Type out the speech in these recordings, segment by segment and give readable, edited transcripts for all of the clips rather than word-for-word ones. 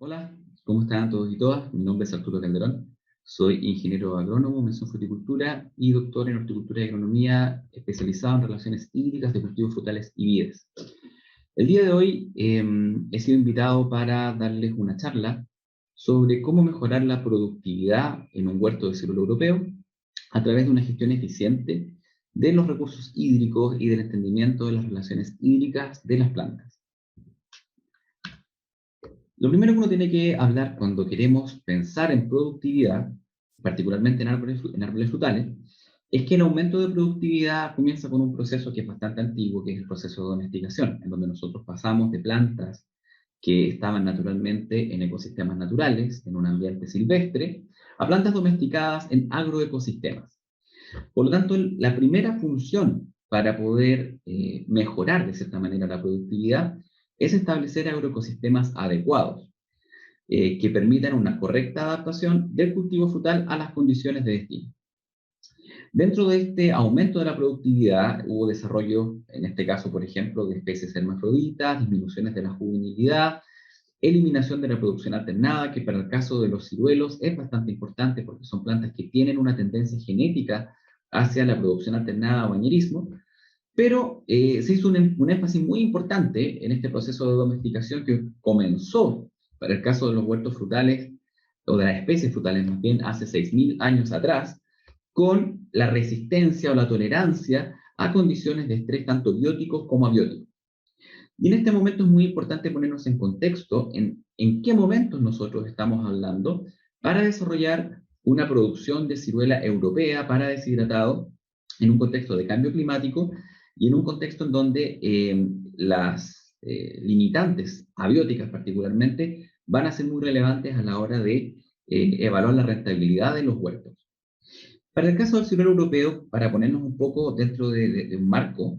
Hola, ¿cómo están todos y todas? Mi nombre es Arturo Calderón, soy ingeniero agrónomo, mención fruticultura y doctor en horticultura y agronomía, especializado en relaciones hídricas de cultivos frutales y vides. El día de hoy he sido invitado para darles una charla sobre cómo mejorar la productividad en un huerto de ciruelo europeo a través de una gestión eficiente de los recursos hídricos y del entendimiento de las relaciones hídricas de las plantas. Lo primero que uno tiene que hablar cuando queremos pensar en productividad, particularmente en árboles frutales, es que el aumento de productividad comienza con un proceso que es bastante antiguo, que es el proceso de domesticación, en donde nosotros pasamos de plantas que estaban naturalmente en ecosistemas naturales, en un ambiente silvestre, a plantas domesticadas en agroecosistemas. Por lo tanto, la primera función para poder mejorar de cierta manera la productividad es establecer agroecosistemas adecuados que permitan una correcta adaptación del cultivo frutal a las condiciones de destino. Dentro de este aumento de la productividad hubo desarrollo, en este caso, por ejemplo, de especies hermafroditas, disminuciones de la juvenilidad, eliminación de la producción alternada, que para el caso de los ciruelos es bastante importante porque son plantas que tienen una tendencia genética hacia la producción alternada o bañerismo, pero se hizo un énfasis muy importante en este proceso de domesticación que comenzó, para el caso de los huertos frutales, o de las especies frutales más bien, hace 6.000 años atrás, con la resistencia o la tolerancia a condiciones de estrés tanto bióticos como abióticos. Y en este momento es muy importante ponernos en contexto en qué momentos nosotros estamos hablando para desarrollar una producción de ciruela europea para deshidratado en un contexto de cambio climático y en un contexto en donde las limitantes abióticas particularmente van a ser muy relevantes a la hora de evaluar la rentabilidad de los huertos. Para el caso del ciruelo europeo, para ponernos un poco dentro de un marco,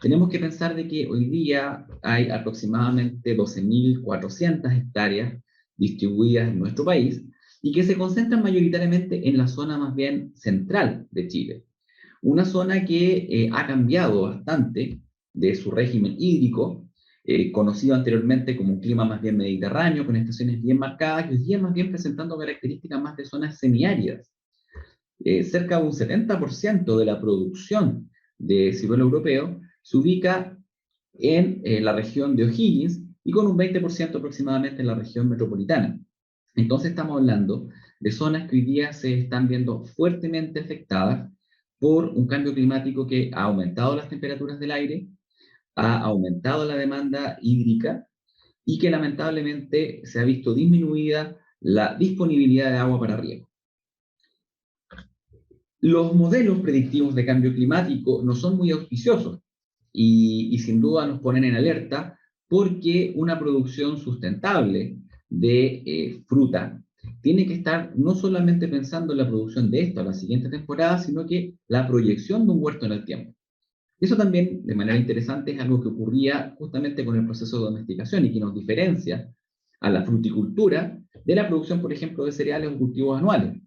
tenemos que pensar de que hoy día hay aproximadamente 12.400 hectáreas distribuidas en nuestro país y que se concentran mayoritariamente en la zona más bien central de Chile. Una zona que ha cambiado bastante de su régimen hídrico, conocido anteriormente como un clima más bien mediterráneo, con estaciones bien marcadas, y hoy día más bien presentando características más de zonas semiáridas. Cerca de un 70% de la producción de ciruelo europeo se ubica en la región de O'Higgins y con un 20% aproximadamente en la región metropolitana. Entonces estamos hablando de zonas que hoy día se están viendo fuertemente afectadas por un cambio climático que ha aumentado las temperaturas del aire, ha aumentado la demanda hídrica y que lamentablemente se ha visto disminuida la disponibilidad de agua para riego. Los modelos predictivos de cambio climático no son muy auspiciosos y sin duda nos ponen en alerta porque una producción sustentable de fruta tiene que estar no solamente pensando en la producción de esto a la siguiente temporada, sino que la proyección de un huerto en el tiempo. Eso también, de manera interesante, es algo que ocurría justamente con el proceso de domesticación y que nos diferencia a la fruticultura de la producción, por ejemplo, de cereales o cultivos anuales.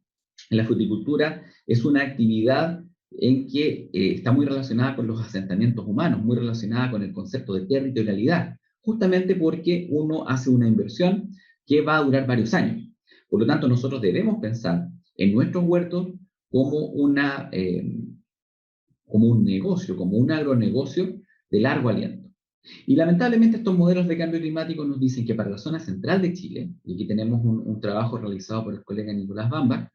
La fruticultura es una actividad en que está muy relacionada con los asentamientos humanos, muy relacionada con el concepto de territorialidad, justamente porque uno hace una inversión que va a durar varios años. Por lo tanto, nosotros debemos pensar en nuestros huertos como, como un negocio, como un agronegocio de largo aliento. Y lamentablemente estos modelos de cambio climático nos dicen que para la zona central de Chile, y aquí tenemos un trabajo realizado por el colega Nicolás Bamba,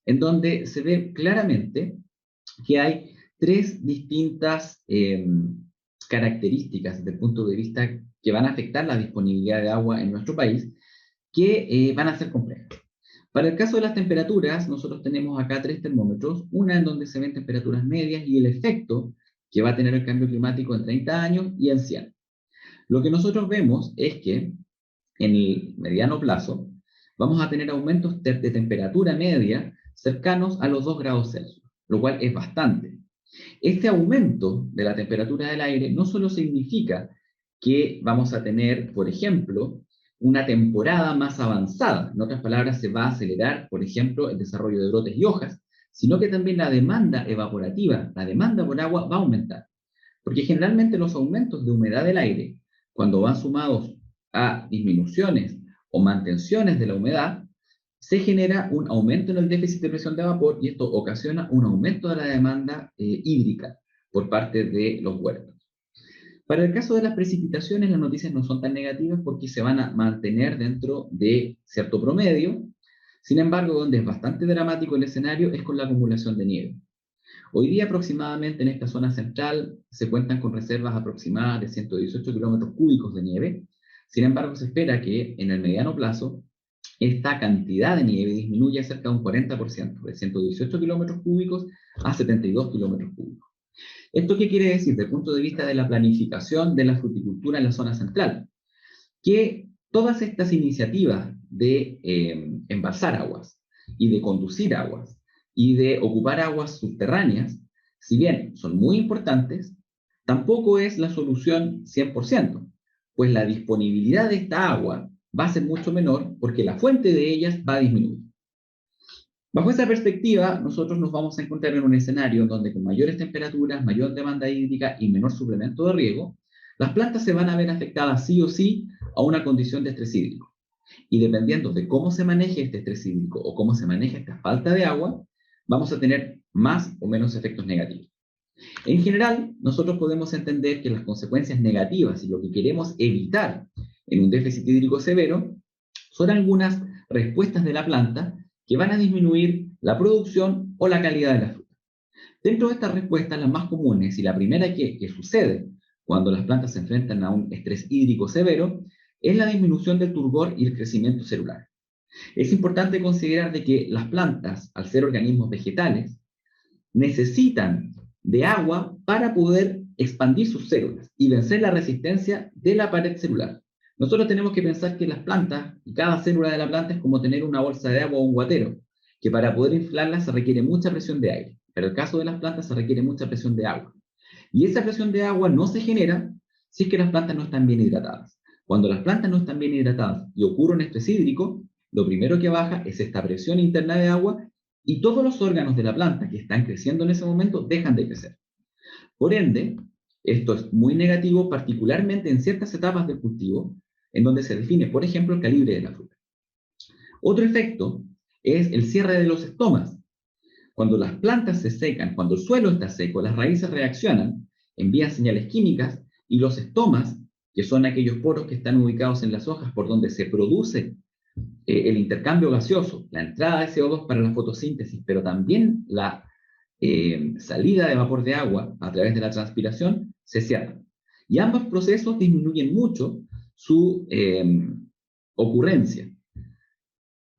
en donde se ve claramente que hay tres distintas características desde el punto de vista que van a afectar la disponibilidad de agua en nuestro país, que van a ser complejas. Para el caso de las temperaturas, nosotros tenemos acá tres termómetros, una en donde se ven temperaturas medias y el efecto que va a tener el cambio climático en 30 años y en 100. Lo que nosotros vemos es que en el mediano plazo vamos a tener aumentos de temperatura media cercanos a los 2 grados Celsius, lo cual es bastante. Este aumento de la temperatura del aire no solo significa que vamos a tener, por ejemplo, una temporada más avanzada, en otras palabras, se va a acelerar, por ejemplo, el desarrollo de brotes y hojas, sino que también la demanda evaporativa, la demanda por agua va a aumentar. Porque generalmente los aumentos de humedad del aire, cuando van sumados a disminuciones o mantenciones de la humedad, se genera un aumento en el déficit de presión de vapor y esto ocasiona un aumento de la demanda hídrica por parte de los huertos. Para el caso de las precipitaciones, las noticias no son tan negativas porque se van a mantener dentro de cierto promedio. Sin embargo, donde es bastante dramático el escenario es con la acumulación de nieve. Hoy día aproximadamente en esta zona central se cuentan con reservas aproximadas de 118 kilómetros cúbicos de nieve. Sin embargo, se espera que en el mediano plazo esta cantidad de nieve disminuye cerca de un 40%, de 118 kilómetros cúbicos a 72 kilómetros cúbicos. ¿Esto qué quiere decir desde el punto de vista de la planificación de la fruticultura en la zona central? Que todas estas iniciativas de embalsar aguas y de conducir aguas y de ocupar aguas subterráneas, si bien son muy importantes, tampoco es la solución 100%, pues la disponibilidad de esta agua va a ser mucho menor porque la fuente de ellas va a disminuir. Bajo esa perspectiva, nosotros nos vamos a encontrar en un escenario donde con mayores temperaturas, mayor demanda hídrica y menor suplemento de riego, las plantas se van a ver afectadas sí o sí a una condición de estrés hídrico. Y dependiendo de cómo se maneje este estrés hídrico o cómo se maneja esta falta de agua, vamos a tener más o menos efectos negativos. En general, nosotros podemos entender que las consecuencias negativas y lo que queremos evitar en un déficit hídrico severo son algunas respuestas de la planta que van a disminuir la producción o la calidad de la fruta. Dentro de estas respuestas, las más comunes y la primera que sucede cuando las plantas se enfrentan a un estrés hídrico severo es la disminución del turgor y el crecimiento celular. Es importante considerar de que las plantas, al ser organismos vegetales, necesitan de agua para poder expandir sus células y vencer la resistencia de la pared celular. Nosotros tenemos que pensar que las plantas, y cada célula de la planta es como tener una bolsa de agua o un guatero, que para poder inflarla se requiere mucha presión de aire, pero en el caso de las plantas se requiere mucha presión de agua. Y esa presión de agua no se genera si es que las plantas no están bien hidratadas. Cuando las plantas no están bien hidratadas y ocurre un estrés hídrico, lo primero que baja es esta presión interna de agua y todos los órganos de la planta que están creciendo en ese momento dejan de crecer. Por ende, esto es muy negativo, particularmente en ciertas etapas del cultivo, en donde se define, por ejemplo, el calibre de la fruta. Otro efecto es el cierre de los estomas. Cuando las plantas se secan, cuando el suelo está seco, las raíces reaccionan, envían señales químicas y los estomas, que son aquellos poros que están ubicados en las hojas por donde se produce el intercambio gaseoso, la entrada de CO2 para la fotosíntesis, pero también la salida de vapor de agua a través de la transpiración, se cierran. Y ambos procesos disminuyen mucho su ocurrencia.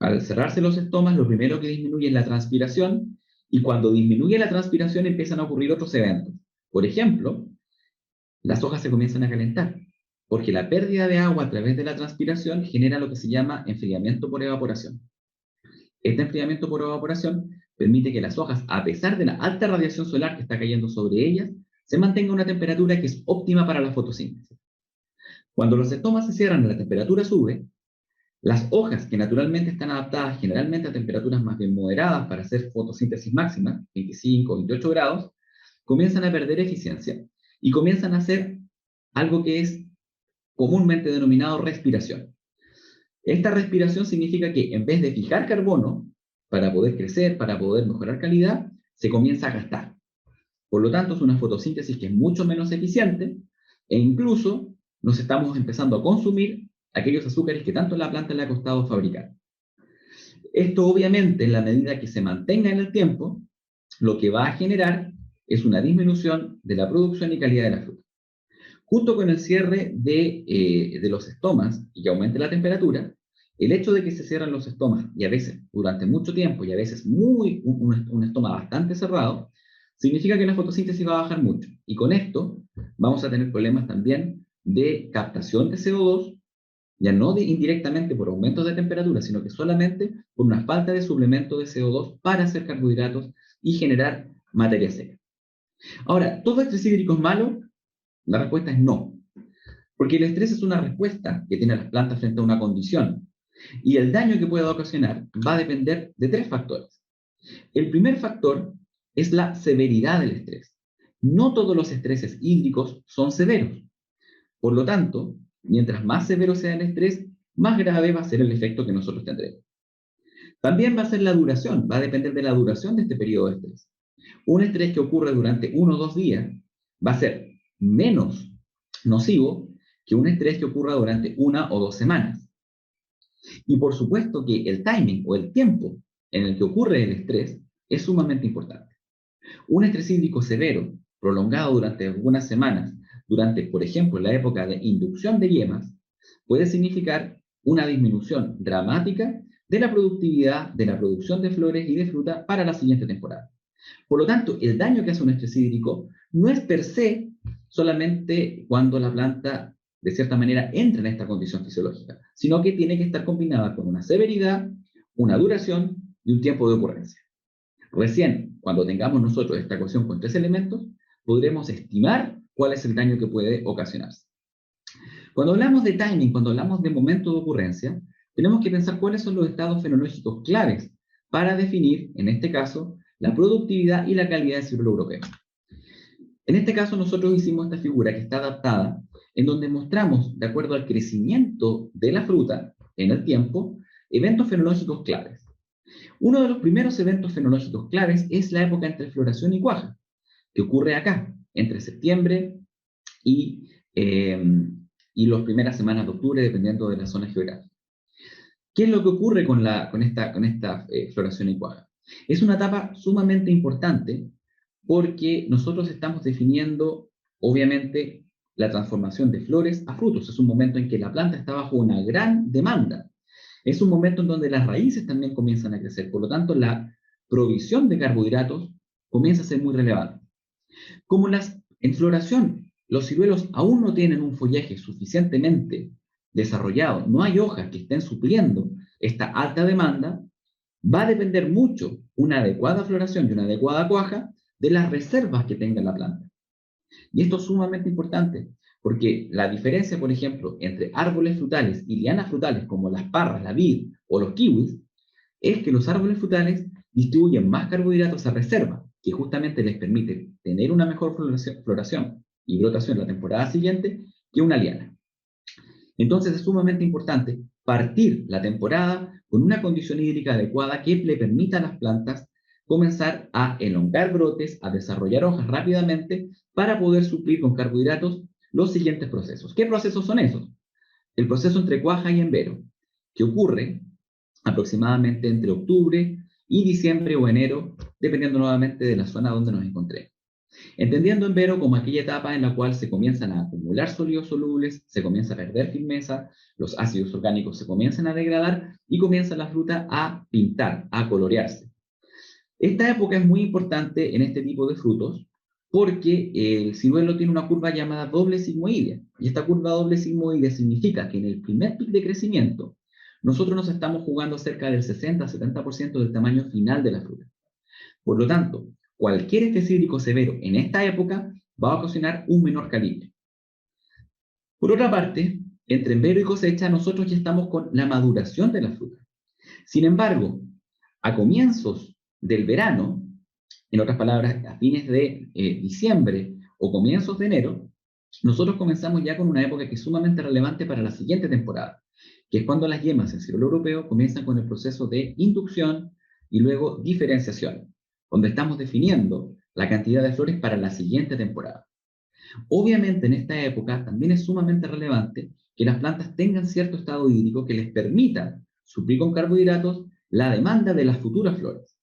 Al cerrarse los estomas, lo primero que disminuye es la transpiración, y cuando disminuye la transpiración empiezan a ocurrir otros eventos. Por ejemplo, las hojas se comienzan a calentar, porque la pérdida de agua a través de la transpiración genera lo que se llama enfriamiento por evaporación. Este enfriamiento por evaporación permite que las hojas, a pesar de la alta radiación solar que está cayendo sobre ellas, se mantenga una temperatura que es óptima para la fotosíntesis. Cuando los estomas se cierran y la temperatura sube, las hojas, que naturalmente están adaptadas generalmente a temperaturas más bien moderadas para hacer fotosíntesis máxima, 25 o 28 grados, comienzan a perder eficiencia y comienzan a hacer algo que es comúnmente denominado respiración. Esta respiración significa que en vez de fijar carbono para poder crecer, para poder mejorar calidad, se comienza a gastar. Por lo tanto, es una fotosíntesis que es mucho menos eficiente e incluso nos estamos empezando a consumir aquellos azúcares que tanto a la planta le ha costado fabricar. Esto obviamente, en la medida que se mantenga en el tiempo, lo que va a generar es una disminución de la producción y calidad de la fruta. Junto con el cierre de los estomas y que aumente la temperatura, el hecho de que se cierran los estomas, y a veces durante mucho tiempo, y a veces un estoma bastante cerrado, significa que la fotosíntesis va a bajar mucho. Y con esto vamos a tener problemas también de captación de CO2, ya no indirectamente por aumentos de temperatura, sino que solamente por una falta de suplemento de CO2 para hacer carbohidratos y generar materia seca. Ahora, ¿todo estrés hídrico es malo? La respuesta es no, porque el estrés es una respuesta que tienen las plantas frente a una condición, y el daño que pueda ocasionar va a depender de tres factores. El primer factor es la severidad del estrés. No todos los estreses hídricos son severos. Por lo tanto, mientras más severo sea el estrés, más grave va a ser el efecto que nosotros tendremos. También va a ser la duración, va a depender de la duración de este periodo de estrés. Un estrés que ocurre durante 1 o 2 días va a ser menos nocivo que un estrés que ocurra durante 1 o 2 semanas. Y por supuesto que el timing o el tiempo en el que ocurre el estrés es sumamente importante. Un estrés hídrico severo, prolongado durante algunas semanas, durante, por ejemplo, la época de inducción de yemas, puede significar una disminución dramática de la productividad de la producción de flores y de fruta para la siguiente temporada. Por lo tanto, el daño que hace un estrés hídrico no es per se solamente cuando la planta, de cierta manera, entra en esta condición fisiológica, sino que tiene que estar combinada con una severidad, una duración y un tiempo de ocurrencia. Recién, cuando tengamos nosotros esta ecuación con 3 elementos, podremos estimar cuál es el daño que puede ocasionarse. Cuando hablamos de timing, cuando hablamos de momento de ocurrencia, tenemos que pensar cuáles son los estados fenológicos claves para definir, en este caso, la productividad y la calidad del ciruelo europeo. En este caso, nosotros hicimos esta figura que está adaptada, en donde mostramos, de acuerdo al crecimiento de la fruta en el tiempo, eventos fenológicos claves. Uno de los primeros eventos fenológicos claves es la época entre floración y cuaja, que ocurre acá, entre septiembre y las primeras semanas de octubre, dependiendo de la zona geográfica. ¿Qué es lo que ocurre con esta floración y cuaja? Es una etapa sumamente importante porque nosotros estamos definiendo, obviamente, la transformación de flores a frutos. Es un momento en que la planta está bajo una gran demanda. Es un momento en donde las raíces también comienzan a crecer. Por lo tanto, la provisión de carbohidratos comienza a ser muy relevante. Como en floración los ciruelos aún no tienen un follaje suficientemente desarrollado, no hay hojas que estén supliendo esta alta demanda, va a depender mucho una adecuada floración y una adecuada cuaja de las reservas que tenga la planta. Y esto es sumamente importante, porque la diferencia, por ejemplo, entre árboles frutales y lianas frutales como las parras, la vid o los kiwis, es que los árboles frutales distribuyen más carbohidratos a reserva, que justamente les permite tener una mejor floración y brotación la temporada siguiente que una liana. Entonces es sumamente importante partir la temporada con una condición hídrica adecuada que le permita a las plantas comenzar a elongar brotes, a desarrollar hojas rápidamente para poder suplir con carbohidratos los siguientes procesos. ¿Qué procesos son esos? El proceso entre cuaja y envero, que ocurre aproximadamente entre octubre y diciembre o enero, dependiendo nuevamente de la zona donde nos encontremos. Entendiendo envero como aquella etapa en la cual se comienzan a acumular sólidos solubles, se comienza a perder firmeza, los ácidos orgánicos se comienzan a degradar y comienza la fruta a pintar, a colorearse. Esta época es muy importante en este tipo de frutos porque el ciruelo tiene una curva llamada doble sigmoidea. Y esta curva doble sigmoidea significa que en el primer pic de crecimiento nosotros nos estamos jugando cerca del 60-70% del tamaño final de la fruta. Por lo tanto, cualquier estrés hídrico severo en esta época va a ocasionar un menor calibre. Por otra parte, entre envero y cosecha nosotros ya estamos con la maduración de la fruta. Sin embargo, a comienzos del verano, en otras palabras, a fines de diciembre o comienzos de enero, nosotros comenzamos ya con una época que es sumamente relevante para la siguiente temporada, que es cuando las yemas en ciruelo europeo comienzan con el proceso de inducción y luego diferenciación, donde estamos definiendo la cantidad de flores para la siguiente temporada. Obviamente en esta época también es sumamente relevante que las plantas tengan cierto estado hídrico que les permita suplir con carbohidratos la demanda de las futuras flores.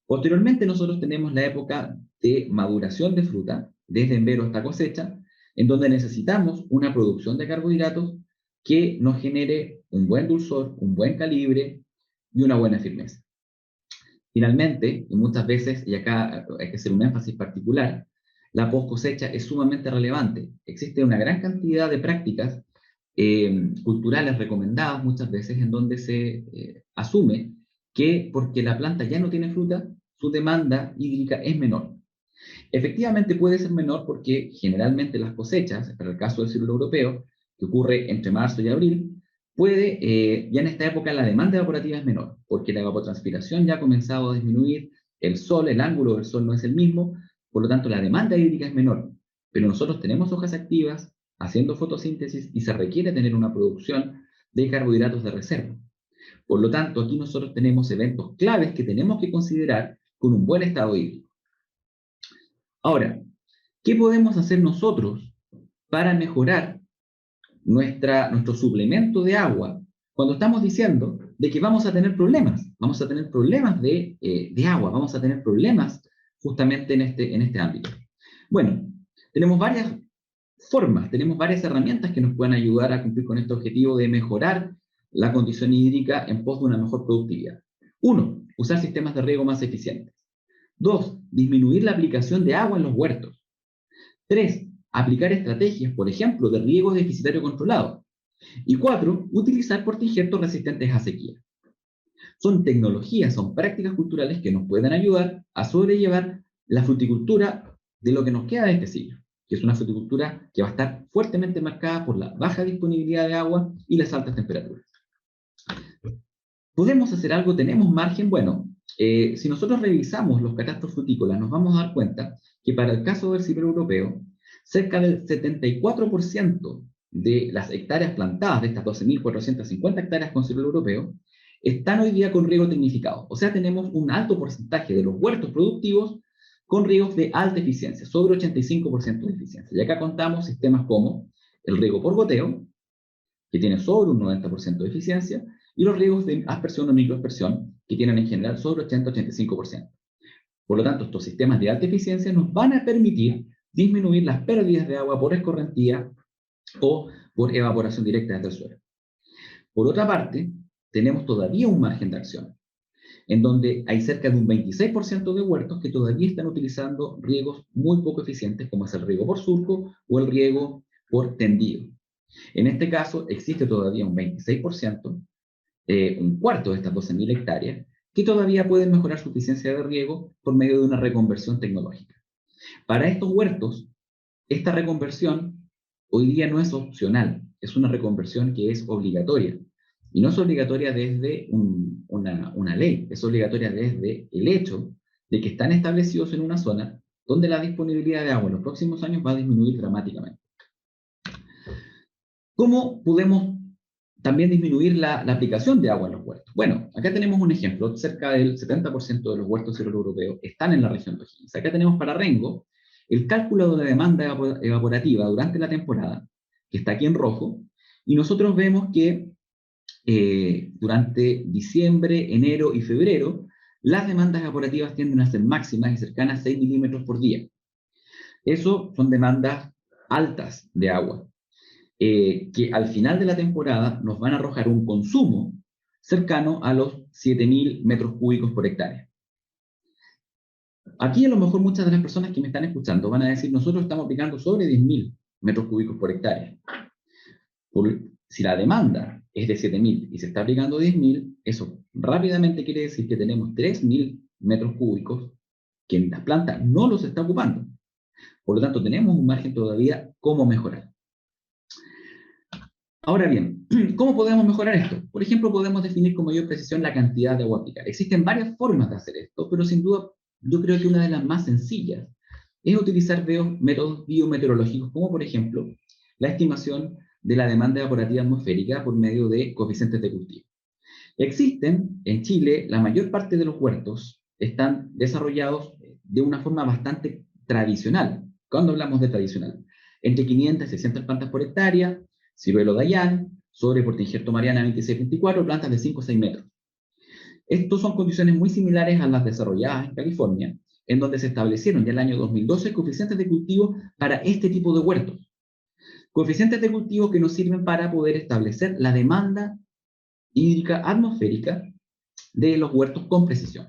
Posteriormente nosotros tenemos la época de maduración de fruta, desde envero hasta cosecha, en donde necesitamos una producción de carbohidratos que nos genere un buen dulzor, un buen calibre y una buena firmeza. Finalmente, y muchas veces, y acá hay que hacer un énfasis particular, la post cosecha es sumamente relevante. Existe una gran cantidad de prácticas culturales recomendadas muchas veces en donde se asume que porque la planta ya no tiene fruta, su demanda hídrica es menor. Efectivamente puede ser menor porque generalmente las cosechas, para el caso del ciruelo europeo, que ocurre entre marzo y abril, ya en esta época la demanda evaporativa es menor, porque la evapotranspiración ya ha comenzado a disminuir, el sol, el ángulo del sol no es el mismo, por lo tanto la demanda hídrica es menor. Pero nosotros tenemos hojas activas haciendo fotosíntesis y se requiere tener una producción de carbohidratos de reserva. Por lo tanto, aquí nosotros tenemos eventos claves que tenemos que considerar con un buen estado hídrico. Ahora, ¿qué podemos hacer nosotros para mejorar nuestro suplemento de agua cuando estamos diciendo de que vamos a tener problemas? Vamos a tener problemas de agua, vamos a tener problemas justamente en este ámbito. Bueno, tenemos varias formas, tenemos varias herramientas que nos pueden ayudar a cumplir con este objetivo de mejorar la condición hídrica en pos de una mejor productividad. 1. Usar sistemas de riego más eficientes. 2. Disminuir la aplicación de agua en los huertos. 3. Aplicar estrategias, por ejemplo, de riego deficitario controlado. Y 4. Utilizar portainjertos resistentes a sequía. Son tecnologías, son prácticas culturales que nos pueden ayudar a sobrellevar la fruticultura de lo que nos queda de este siglo, que es una fruticultura que va a estar fuertemente marcada por la baja disponibilidad de agua y las altas temperaturas. ¿Podemos hacer algo? ¿Tenemos margen? Bueno, si nosotros revisamos los catastros frutícolas, nos vamos a dar cuenta que para el caso del ciruelo europeo, cerca del 74% de las hectáreas plantadas, de estas 12.450 hectáreas con ciruelo europeo, están hoy día con riego tecnificado. O sea, tenemos un alto porcentaje de los huertos productivos con riegos de alta eficiencia, sobre 85% de eficiencia. Y acá contamos sistemas como el riego por goteo, que tiene sobre un 90% de eficiencia, y los riegos de aspersión o microaspersión, que tienen en general sobre 80-85%. Por lo tanto, estos sistemas de alta eficiencia nos van a permitir disminuir las pérdidas de agua por escorrentía o por evaporación directa desde el suelo. Por otra parte, tenemos todavía un margen de acción, en donde hay cerca de un 26% de huertos que todavía están utilizando riegos muy poco eficientes, como es el riego por surco o el riego por tendido. En este caso, existe todavía un 26%, un cuarto de estas 12.000 hectáreas, que todavía pueden mejorar su eficiencia de riego por medio de una reconversión tecnológica. Para estos huertos, esta reconversión hoy día no es opcional, es una reconversión que es obligatoria. Y no es obligatoria desde una ley, es obligatoria desde el hecho de que están establecidos en una zona donde la disponibilidad de agua en los próximos años va a disminuir dramáticamente. ¿Cómo podemos también disminuir la aplicación de agua en los huertos? Bueno, acá tenemos un ejemplo. Cerca del 70% de los huertos ciruelo europeos están en la región de O'Higgins. Acá tenemos para Rengo el cálculo de la demanda evaporativa durante la temporada, que está aquí en rojo, y nosotros vemos que durante diciembre, enero y febrero, las demandas evaporativas tienden a ser máximas y cercanas a 6 milímetros por día. Eso son demandas altas de agua. Que al final de la temporada nos van a arrojar un consumo cercano a los 7.000 metros cúbicos por hectárea. Aquí a lo mejor muchas de las personas que me están escuchando van a decir, nosotros estamos aplicando sobre 10.000 metros cúbicos por hectárea. Si la demanda es de 7.000 y se está aplicando 10.000, eso rápidamente quiere decir que tenemos 3.000 metros cúbicos que la planta no los está ocupando. Por lo tanto, tenemos un margen todavía cómo mejorar. Ahora bien, ¿cómo podemos mejorar esto? Por ejemplo, podemos definir con mayor precisión la cantidad de agua a aplicar. Existen varias formas de hacer esto, pero sin duda yo creo que una de las más sencillas es utilizar métodos biometeorológicos, como por ejemplo la estimación de la demanda evaporativa atmosférica por medio de coeficientes de cultivo. Existen en Chile, la mayor parte de los huertos están desarrollados de una forma bastante tradicional. ¿Cuándo hablamos de tradicional? Entre 500 y 600 plantas por hectárea, ciruelo Dayan, sobre portainjerto Mariana 26-24, plantas de 5 o 6 metros. Estas son condiciones muy similares a las desarrolladas en California, en donde se establecieron ya en el año 2012 coeficientes de cultivo para este tipo de huertos. Coeficientes de cultivo que nos sirven para poder establecer la demanda hídrica atmosférica de los huertos con precisión.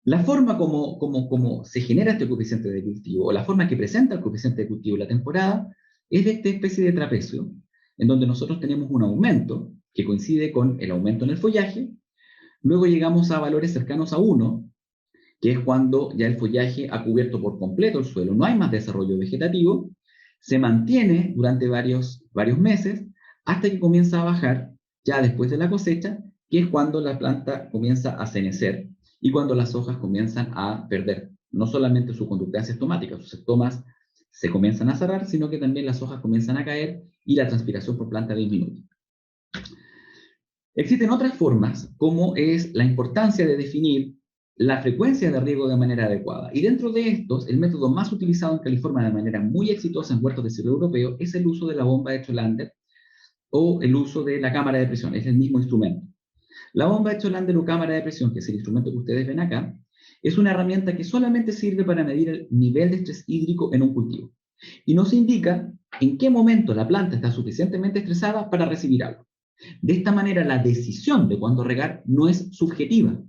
La forma como se genera este coeficiente de cultivo, o la forma que presenta el coeficiente de cultivo en la temporada, es de esta especie de trapecio, en donde nosotros tenemos un aumento que coincide con el aumento en el follaje, luego llegamos a valores cercanos a 1, que es cuando ya el follaje ha cubierto por completo el suelo, no hay más desarrollo vegetativo, se mantiene durante varios meses, hasta que comienza a bajar ya después de la cosecha, que es cuando la planta comienza a cenecer y cuando las hojas comienzan a perder no solamente su conductancia estomática, sus estomas se comienzan a cerrar, sino que también las hojas comienzan a caer y la transpiración por planta disminuye. Existen otras formas, como es la importancia de definir la frecuencia de riego de manera adecuada. Y dentro de estos, el método más utilizado en California de manera muy exitosa en huertos de cielo europeo es el uso de la bomba de Cholander o el uso de la cámara de presión. Es el mismo instrumento. La bomba de Cholander o cámara de presión, que es el instrumento que ustedes ven acá, es una herramienta que solamente sirve para medir el nivel de estrés hídrico en un cultivo. Y nos indica en qué momento la planta está suficientemente estresada para recibir agua. De esta manera, la decisión de cuándo regar no es subjetiva,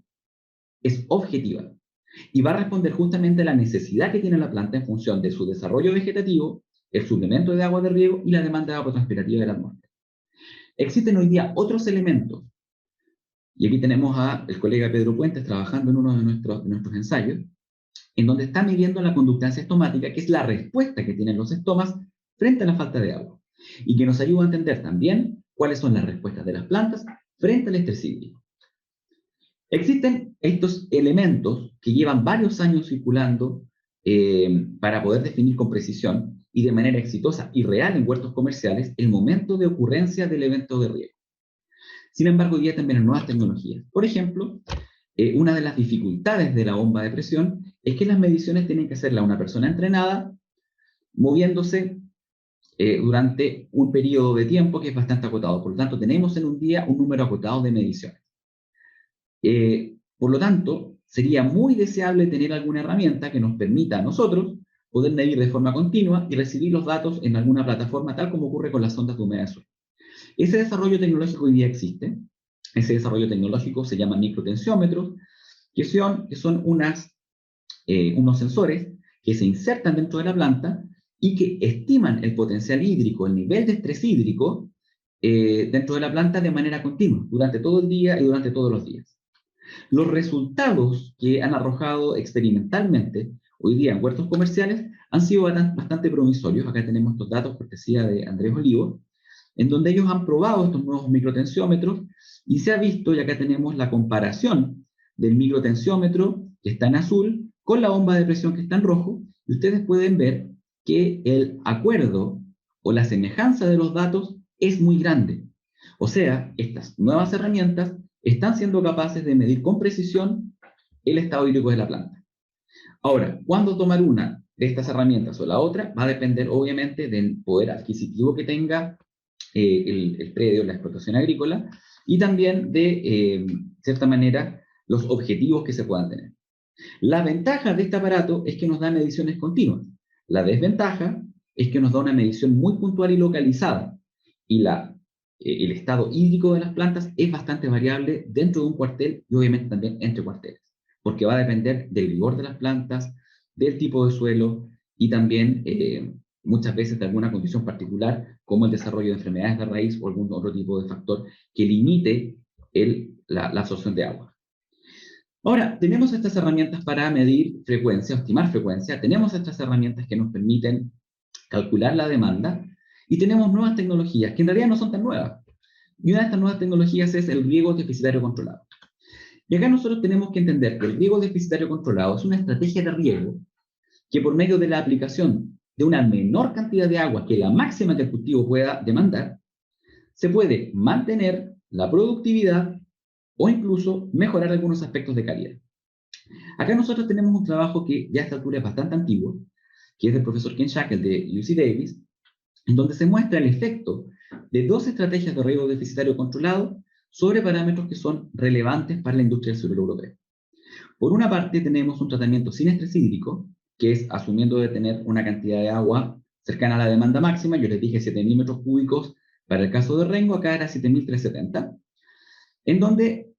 es objetiva. Y va a responder justamente a la necesidad que tiene la planta en función de su desarrollo vegetativo, el suplemento de agua de riego y la demanda de agua transpirativa de la atmósfera. Existen hoy día otros elementos, y aquí tenemos al colega Pedro Puentes trabajando en uno de nuestros ensayos, en donde está midiendo la conductancia estomática, que es la respuesta que tienen los estomas frente a la falta de agua, y que nos ayuda a entender también cuáles son las respuestas de las plantas frente al estrés hídrico. Existen estos elementos que llevan varios años circulando para poder definir con precisión y de manera exitosa y real en huertos comerciales el momento de ocurrencia del evento de riego. Sin embargo, hoy día también hay nuevas tecnologías. Por ejemplo, una de las dificultades de la bomba de presión es que las mediciones tienen que hacerla una persona entrenada, moviéndose durante un periodo de tiempo que es bastante acotado. Por lo tanto, tenemos en un día un número acotado de mediciones. Por lo tanto, sería muy deseable tener alguna herramienta que nos permita a nosotros poder medir de forma continua y recibir los datos en alguna plataforma, tal como ocurre con las sondas de humedad de suelo. Ese desarrollo tecnológico hoy día existe. Ese desarrollo tecnológico se llama microtensiómetros, que son unos sensores que se insertan dentro de la planta y que estiman el potencial hídrico, el nivel de estrés hídrico dentro de la planta de manera continua, durante todo el día y durante todos los días. Los resultados que han arrojado experimentalmente hoy día en huertos comerciales han sido bastante promisorios. Acá tenemos estos datos cortesía de Andrés Olivo, en donde ellos han probado estos nuevos microtensiómetros y se ha visto, y acá tenemos la comparación del microtensiómetro que está en azul con la bomba de presión que está en rojo, y ustedes pueden ver que el acuerdo o la semejanza de los datos es muy grande. O sea, estas nuevas herramientas están siendo capaces de medir con precisión el estado hídrico de la planta. Ahora, ¿cuándo tomar una de estas herramientas o la otra? Va a depender, obviamente, del poder adquisitivo que tenga el predio, la explotación agrícola, y también de cierta manera, los objetivos que se puedan tener. La ventaja de este aparato es que nos da mediciones continuas. La desventaja es que nos da una medición muy puntual y localizada, y el estado hídrico de las plantas es bastante variable dentro de un cuartel y obviamente también entre cuarteles, porque va a depender del vigor de las plantas, del tipo de suelo y también muchas veces de alguna condición particular, como el desarrollo de enfermedades de raíz o algún otro tipo de factor que limite la absorción de agua. Ahora, tenemos estas herramientas para medir frecuencia, estimar frecuencia, tenemos estas herramientas que nos permiten calcular la demanda, y tenemos nuevas tecnologías que en realidad no son tan nuevas. Y una de estas nuevas tecnologías es el riego deficitario controlado. Y acá nosotros tenemos que entender que el riego deficitario controlado es una estrategia de riego que por medio de la aplicación de una menor cantidad de agua que la máxima que el cultivo pueda demandar, se puede mantener la productividad o incluso mejorar algunos aspectos de calidad. Acá nosotros tenemos un trabajo que ya a esta altura es bastante antiguo, que es del profesor Ken Shackle de UC Davis, en donde se muestra el efecto de dos estrategias de riego deficitario controlado sobre parámetros que son relevantes para la industria del suelo europeo. Por una parte, tenemos un tratamiento sin estrés hídrico, que es asumiendo de tener una cantidad de agua cercana a la demanda máxima. Yo les dije 7.000 metros cúbicos para el caso de Rengo, acá era 7.370, en donde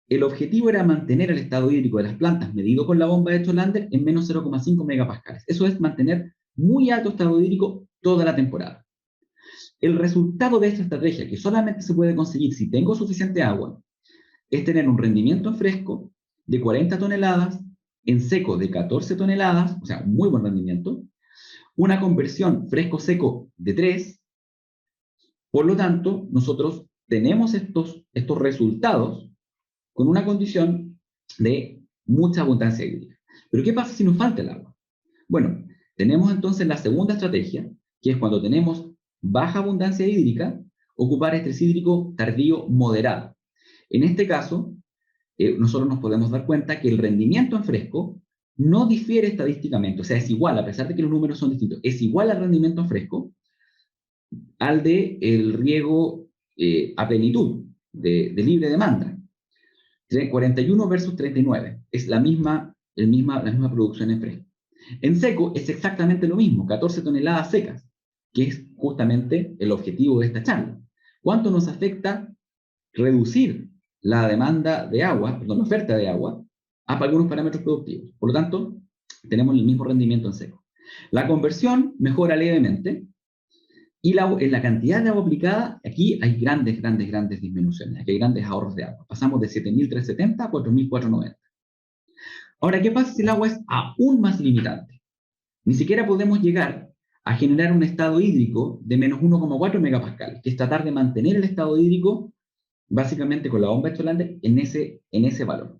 el objetivo era mantener el estado hídrico de las plantas medido con la bomba de Cholander en menos 0,5 megapascales. Eso es mantener muy alto estado hídrico toda la temporada. El resultado de esta estrategia, que solamente se puede conseguir si tengo suficiente agua, es tener un rendimiento en fresco de 40 toneladas, en seco de 14 toneladas, o sea, un muy buen rendimiento, una conversión fresco-seco de 3. Por lo tanto, nosotros tenemos estos resultados con una condición de mucha abundancia hídrica. Pero ¿qué pasa si nos falta el agua? Bueno, tenemos entonces la segunda estrategia, que es cuando tenemos baja abundancia hídrica, ocupar estrés hídrico tardío moderado. En este caso, nosotros nos podemos dar cuenta que el rendimiento en fresco no difiere estadísticamente, o sea, es igual, a pesar de que los números son distintos, es igual al rendimiento en fresco al de el riego a plenitud, de libre demanda. 41 versus 39, es la misma producción en fresco. En seco es exactamente lo mismo, 14 toneladas secas, que es justamente el objetivo de esta charla. ¿Cuánto nos afecta reducir la demanda de agua, perdón, la oferta de agua, a algunos parámetros productivos? Por lo tanto, tenemos el mismo rendimiento en seco. La conversión mejora levemente, y en la cantidad de agua aplicada, aquí hay grandes disminuciones, aquí hay grandes ahorros de agua. Pasamos de 7.370 a 4.490. Ahora, ¿qué pasa si el agua es aún más limitante? Ni siquiera podemos llegar a generar un estado hídrico de menos 1,4 megapascal, que es tratar de mantener el estado hídrico básicamente con la bomba de Solander en ese valor.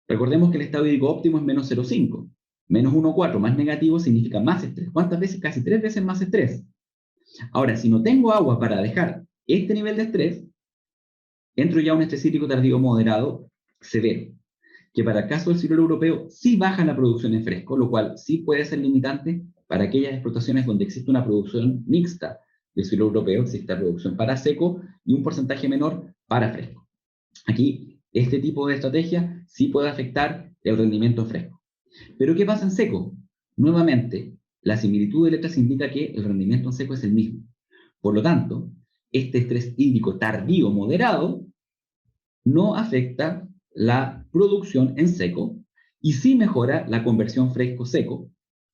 Recordemos que el estado hídrico óptimo es menos 0,5. Menos 1,4 más negativo significa más estrés. ¿Cuántas veces? Casi 3 veces más estrés. Ahora, si no tengo agua para dejar este nivel de estrés, entro ya a un estrés hídrico tardío moderado severo, que para el caso del ciclo europeo sí baja la producción en fresco, lo cual sí puede ser limitante para aquellas explotaciones donde existe una producción mixta del ciclo europeo, existe producción para seco y un porcentaje menor para fresco. Aquí, este tipo de estrategia sí puede afectar el rendimiento en fresco. Pero ¿qué pasa en seco? Nuevamente, la similitud de letras indica que el rendimiento en seco es el mismo. Por lo tanto, este estrés hídrico tardío moderado no afecta la producción en seco y sí mejora la conversión fresco-seco,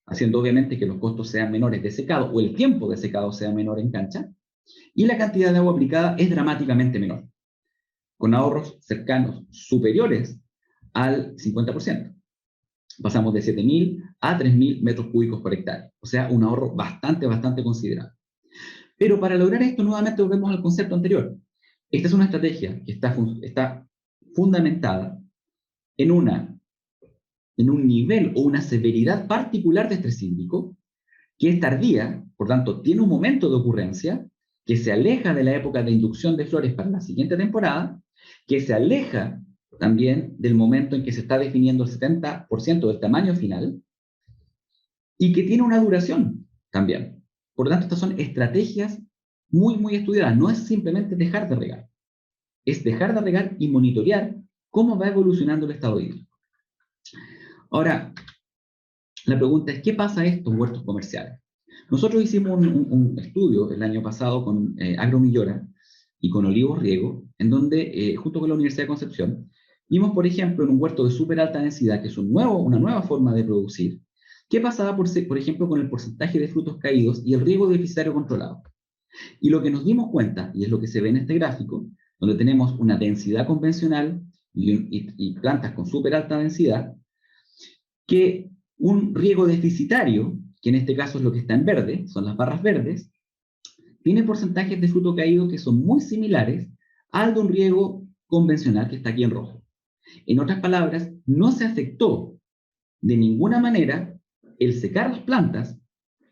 haciendo obviamente que los costos sean menores de secado o el tiempo de secado sea menor en cancha, y la cantidad de agua aplicada es dramáticamente menor, con ahorros cercanos, superiores al 50%. Pasamos de 7.000 a 3.000 metros cúbicos por hectárea, o sea, un ahorro bastante considerable. Pero para lograr esto, nuevamente volvemos al concepto anterior. Esta es una estrategia que está fundamentada en un nivel o una severidad particular de estrés hídrico, que es tardía, por tanto, tiene un momento de ocurrencia, que se aleja de la época de inducción de flores para la siguiente temporada, que se aleja también del momento en que se está definiendo el 70% del tamaño final, y que tiene una duración también. Por lo tanto, estas son estrategias muy estudiadas. No es simplemente dejar de regar, es dejar de regar y monitorear cómo va evolucionando el estado hídrico. Ahora, la pregunta es, ¿qué pasa a estos huertos comerciales? Nosotros hicimos un estudio el año pasado con Agromillora y con Olivos Riego, en donde, junto con la Universidad de Concepción, vimos, por ejemplo, en un huerto de súper alta densidad, que es una nueva forma de producir, qué pasaba, por ejemplo, con el porcentaje de frutos caídos y el riego deficitario controlado. Y lo que nos dimos cuenta, y es lo que se ve en este gráfico, donde tenemos una densidad convencional y plantas con súper alta densidad, que un riego deficitario, que en este caso es lo que está en verde, son las barras verdes, tiene porcentajes de fruto caído que son muy similares al de un riego convencional que está aquí en rojo. En otras palabras, no se afectó de ninguna manera el secar las plantas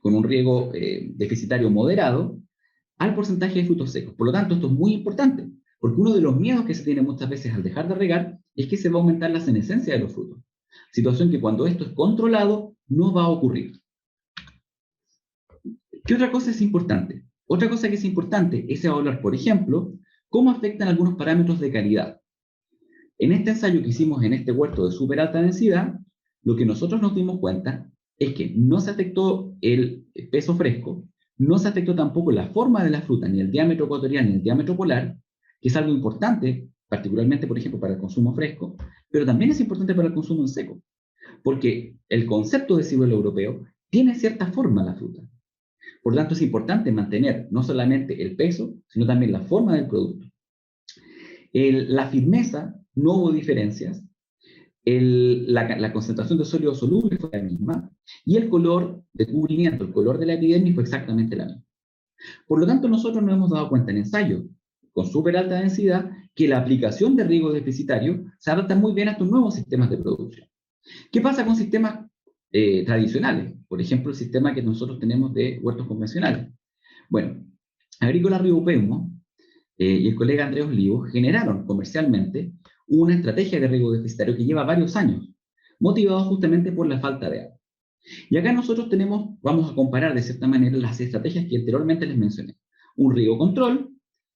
con un riego deficitario moderado al porcentaje de frutos secos. Por lo tanto, esto es muy importante, porque uno de los miedos que se tiene muchas veces al dejar de regar es que se va a aumentar la senescencia de los frutos. Situación que cuando esto es controlado no va a ocurrir. ¿Qué otra cosa es importante? Otra cosa que es importante es evaluar, por ejemplo, cómo afectan algunos parámetros de calidad. En este ensayo que hicimos en este huerto de súper alta densidad, lo que nosotros nos dimos cuenta es que no se afectó el peso fresco, no se afectó tampoco la forma de la fruta, ni el diámetro ecuatorial, ni el diámetro polar, que es algo importante, particularmente, por ejemplo, para el consumo fresco, pero también es importante para el consumo en seco, porque el concepto de ciruelo europeo tiene cierta forma la fruta. Por lo tanto, es importante mantener no solamente el peso, sino también la forma del producto. La firmeza, no hubo diferencias. La concentración de sólido soluble fue la misma. Y el color de cubrimiento, el color de la epidermis fue exactamente la misma. Por lo tanto, nosotros nos hemos dado cuenta en ensayos con súper alta densidad que la aplicación de riego deficitario se adapta muy bien a estos nuevos sistemas de producción. ¿Qué pasa con sistemas tradicionales? Por ejemplo, el sistema que nosotros tenemos de huertos convencionales. Bueno, Agrícola Río Peumo y el colega Andrés Olivo generaron comercialmente una estrategia de riego deficitario que lleva varios años, motivado justamente por la falta de agua. Y acá nosotros vamos a comparar de cierta manera las estrategias que anteriormente les mencioné. Un riego control,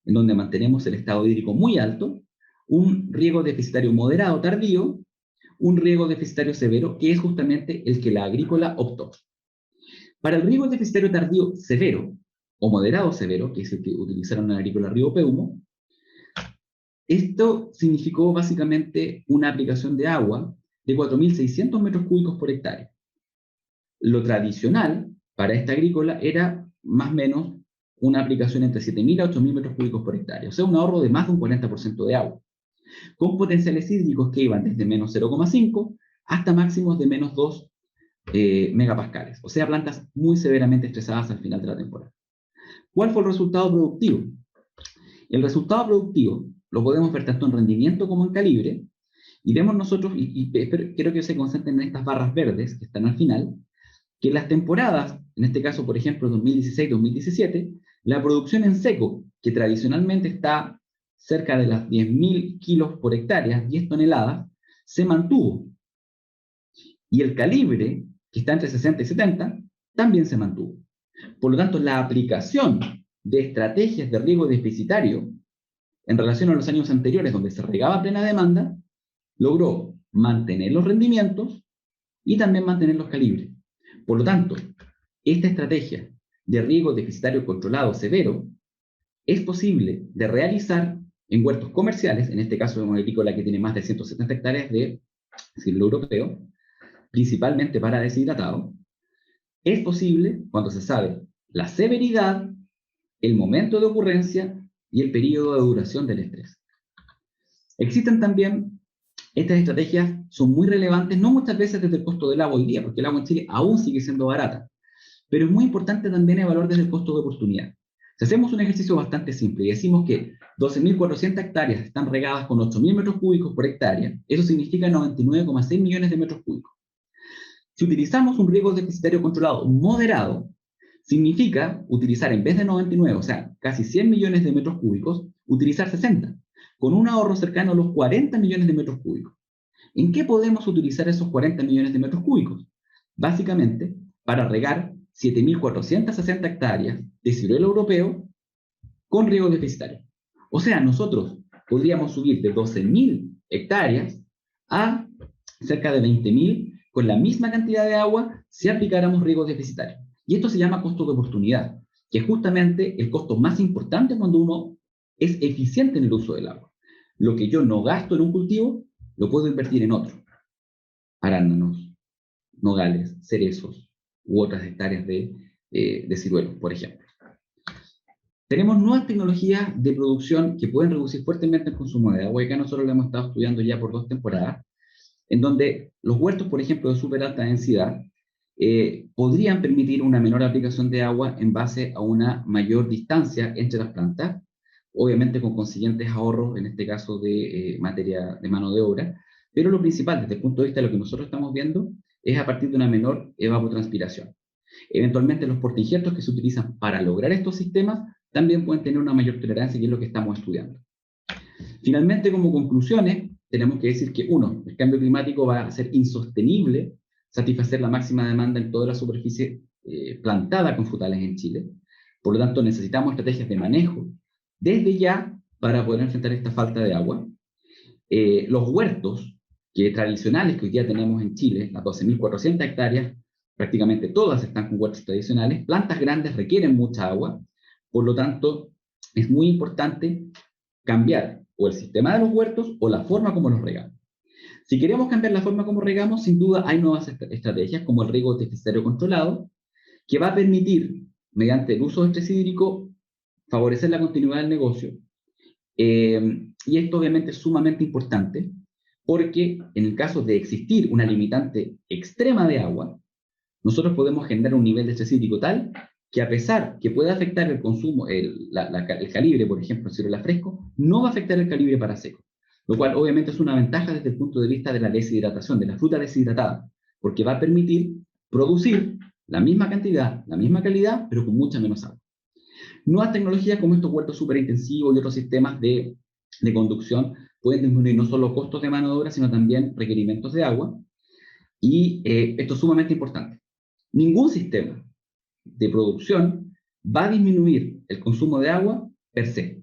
en donde mantenemos el estado hídrico muy alto, un riego deficitario moderado tardío, un riego deficitario severo, que es justamente el que la agrícola optó. Para el riego deficitario tardío severo, o moderado severo, que es el que utilizaron en la agrícola Río Peumo, esto significó básicamente una aplicación de agua de 4.600 metros cúbicos por hectárea. Lo tradicional para esta agrícola era más o menos una aplicación entre 7.000 a 8.000 metros cúbicos por hectárea, o sea, un ahorro de más de un 40% de agua, con potenciales hídricos que iban desde menos 0,5 hasta máximos de menos 2 megapascales, o sea, plantas muy severamente estresadas al final de la temporada. ¿Cuál fue el resultado productivo? El resultado productivo lo podemos ver tanto en rendimiento como en calibre, y vemos nosotros, y quiero que se concentren en estas barras verdes que están al final, que en las temporadas, en este caso, por ejemplo, 2016-2017, la producción en seco, que tradicionalmente está cerca de las 10.000 kilos por hectárea, 10 toneladas, se mantuvo. Y el calibre, que está entre 60 y 70, también se mantuvo. Por lo tanto, la aplicación de estrategias de riego deficitario en relación a los años anteriores, donde se regaba a plena demanda, logró mantener los rendimientos y también mantener los calibres. Por lo tanto, esta estrategia de riego deficitario controlado severo es posible de realizar en huertos comerciales, en este caso de una agrícola que tiene más de 170 hectáreas de siglo europeo, principalmente para deshidratado. Es posible cuando se sabe la severidad, el momento de ocurrencia y el periodo de duración del estrés. Existen también, estas estrategias son muy relevantes, no muchas veces desde el costo del agua hoy día, porque el agua en Chile aún sigue siendo barata, pero es muy importante también evaluar desde el costo de oportunidad. Si hacemos un ejercicio bastante simple y decimos que 12.400 hectáreas están regadas con 8.000 metros cúbicos por hectárea, eso significa 99,6 millones de metros cúbicos. Si utilizamos un riego deficitario controlado moderado, significa utilizar en vez de 99, o sea, casi 100 millones de metros cúbicos, utilizar 60, con un ahorro cercano a los 40 millones de metros cúbicos. ¿En qué podemos utilizar esos 40 millones de metros cúbicos? Básicamente, para regar 7.460 hectáreas de ciruelo europeo con riego deficitario. O sea, nosotros podríamos subir de 12.000 hectáreas a cerca de 20.000 con la misma cantidad de agua si aplicáramos riego deficitario. Y esto se llama costo de oportunidad, que es justamente el costo más importante cuando uno es eficiente en el uso del agua. Lo que yo no gasto en un cultivo, lo puedo invertir en otro. Arándanos, nogales, cerezos u otras hectáreas de ciruelos, por ejemplo. Tenemos nuevas tecnologías de producción que pueden reducir fuertemente el consumo de agua, y acá nosotros lo hemos estado estudiando ya por 2 temporadas, en donde los huertos, por ejemplo, de súper alta densidad, podrían permitir una menor aplicación de agua en base a una mayor distancia entre las plantas, obviamente con consiguientes ahorros, en este caso de materia de mano de obra, pero lo principal desde el punto de vista de lo que nosotros estamos viendo es a partir de una menor evapotranspiración. Eventualmente los portainjertos que se utilizan para lograr estos sistemas también pueden tener una mayor tolerancia, y es lo que estamos estudiando. Finalmente, como conclusiones, tenemos que decir que, uno, el cambio climático va a ser insostenible satisfacer la máxima demanda en toda la superficie plantada con frutales en Chile. Por lo tanto, necesitamos estrategias de manejo desde ya para poder enfrentar esta falta de agua. Los huertos tradicionales que hoy día tenemos en Chile, las 12.400 hectáreas, prácticamente todas están con huertos tradicionales. Plantas grandes requieren mucha agua, por lo tanto, es muy importante cambiar o el sistema de los huertos o la forma como los regamos. Si queremos cambiar la forma como regamos, sin duda hay nuevas estrategias como el riego deficitario controlado, que va a permitir, mediante el uso de estrés hídrico, favorecer la continuidad del negocio. Y esto obviamente es sumamente importante, porque en el caso de existir una limitante extrema de agua, nosotros podemos generar un nivel de estrés hídrico tal que, a pesar que pueda afectar el consumo, el calibre, por ejemplo, en ciruela fresco, no va a afectar el calibre para seco, lo cual obviamente es una ventaja desde el punto de vista de la deshidratación, de la fruta deshidratada, porque va a permitir producir la misma cantidad, la misma calidad, pero con mucha menos agua. Nuevas tecnologías como estos huertos superintensivos y otros sistemas de conducción pueden disminuir no solo costos de mano de obra, sino también requerimientos de agua. Y esto es sumamente importante. Ningún sistema de producción va a disminuir el consumo de agua per se.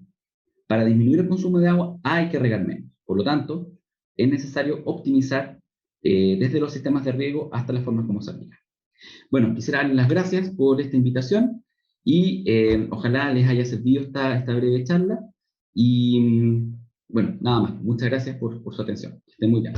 Para disminuir el consumo de agua hay que regar menos. Por lo tanto, es necesario optimizar desde los sistemas de riego hasta las formas como se aplican. Bueno, quisiera darles las gracias por esta invitación y ojalá les haya servido esta breve charla. Y bueno, nada más. Muchas gracias por su atención. Que estén muy bien.